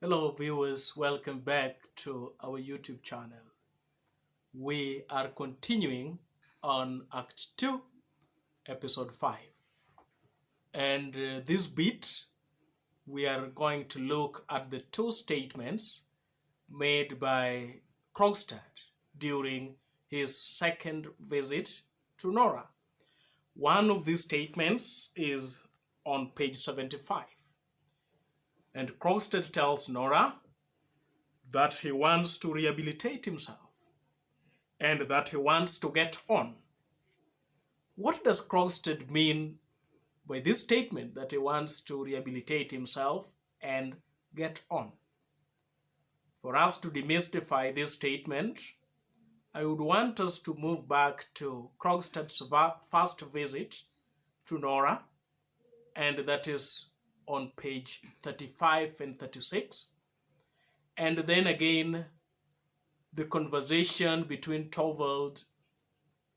Hello viewers, welcome back to our YouTube channel. We are continuing on Act 2, Episode 5. And this bit, we are going to look at the two statements made by Krogstad during his second visit to Nora. One of these statements is on page 75. And Krogstad tells Nora that he wants to rehabilitate himself and that he wants to get on. What does Krogstad mean by this statement that he wants to rehabilitate himself and get on? For us to demystify this statement, I would want us to move back to Krogstad's first visit to Nora, and that is on page 35 and 36. And then again, the conversation between Torvald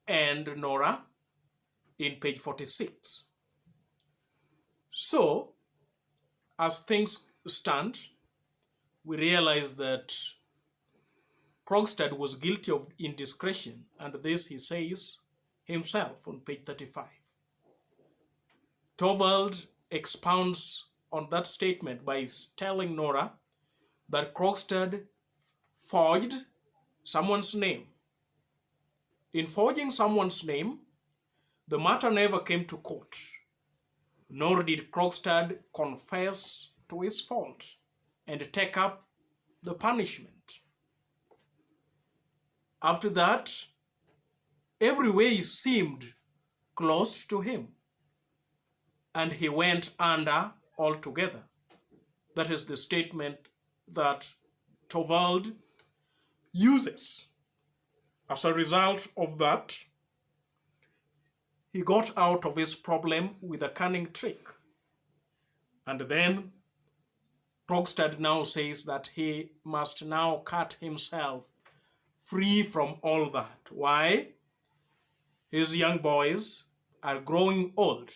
and Nora in page 46. So, as things stand, we realize that Krogstad was guilty of indiscretion, and this he says himself on page 35. Torvald expounds on that statement by telling Nora that Krogstad forged someone's name. In forging someone's name, the matter never came to court, nor did Krogstad confess to his fault and take up the punishment. After that, every way seemed closed to him, and he went under altogether. That is the statement that Torvald uses. As a result of that, he got out of his problem with a cunning trick. And then Krogstad now says that he must now cut himself free from all that. Why? His young boys are growing old,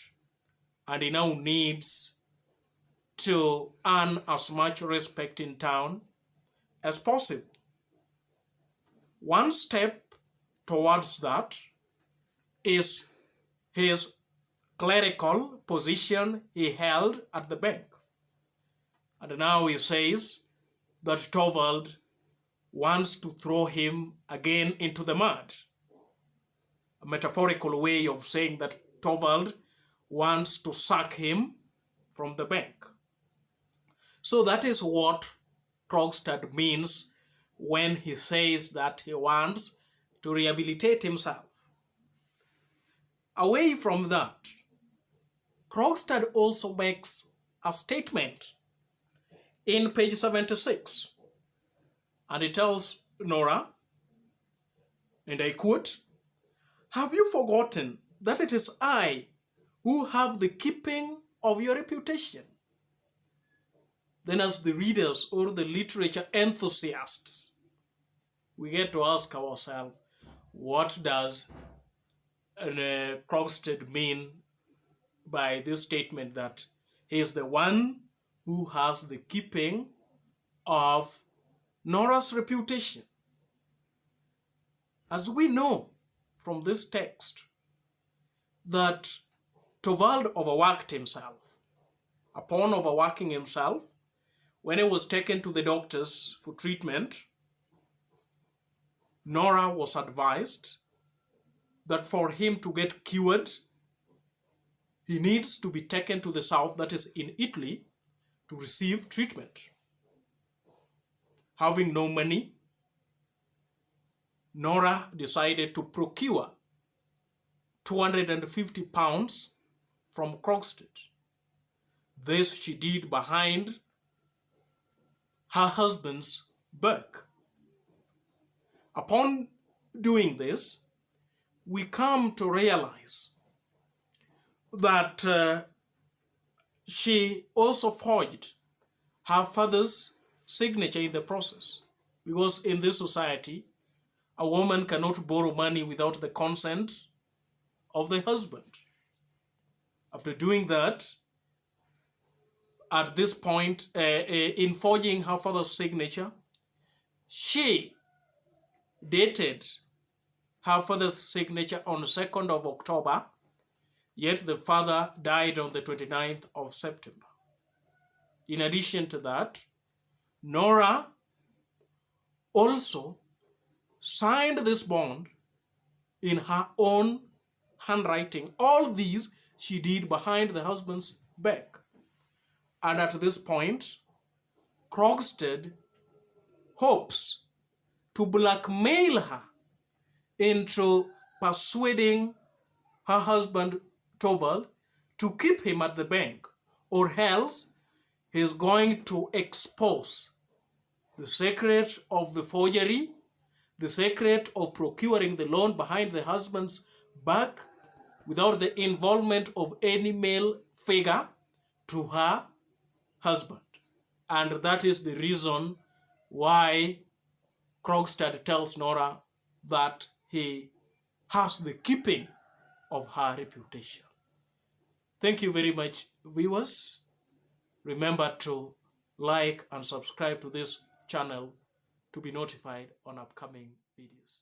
and he now needs to earn as much respect in town as possible. One step towards that is his clerical position he held at the bank. And now he says that Torvald wants to throw him again into the mud. A metaphorical way of saying that Torvald wants to sack him from the bank. So that is what Krogstad means when he says that he wants to rehabilitate himself. Away from that, Krogstad also makes a statement in page 76, and he tells Nora, and I quote, "Have you forgotten that it is I who have the keeping of your reputation?" Then as the readers or the literature enthusiasts, we get to ask ourselves, what does Krogstad mean by this statement that he is the one who has the keeping of Nora's reputation? As we know from this text that Torvald overworked himself. Upon overworking himself, when he was taken to the doctors for treatment, Nora was advised that for him to get cured, he needs to be taken to the south, that is in Italy, to receive treatment. Having no money, Nora decided to procure 250 pounds from Krogstad. This she did behind her husband's back. Upon doing this, we come to realize that she also forged her father's signature in the process, because in this society, a woman cannot borrow money without the consent of the husband. After doing that, at this point, in forging her father's signature, she dated her father's signature on 2nd of October, yet the father died on the 29th of September. In addition to that, Nora also signed this bond in her own handwriting. All these she did behind the husband's back. And at this point, Krogstad hopes to blackmail her into persuading her husband Torvald to keep him at the bank, or else he's going to expose the secret of the forgery, the secret of procuring the loan behind the husband's back without the involvement of any male figure to her husband. And that is the reason why Krogstad tells Nora that he has the keeping of her reputation. Thank you very much, viewers. Remember to like and subscribe to this channel to be notified on upcoming videos.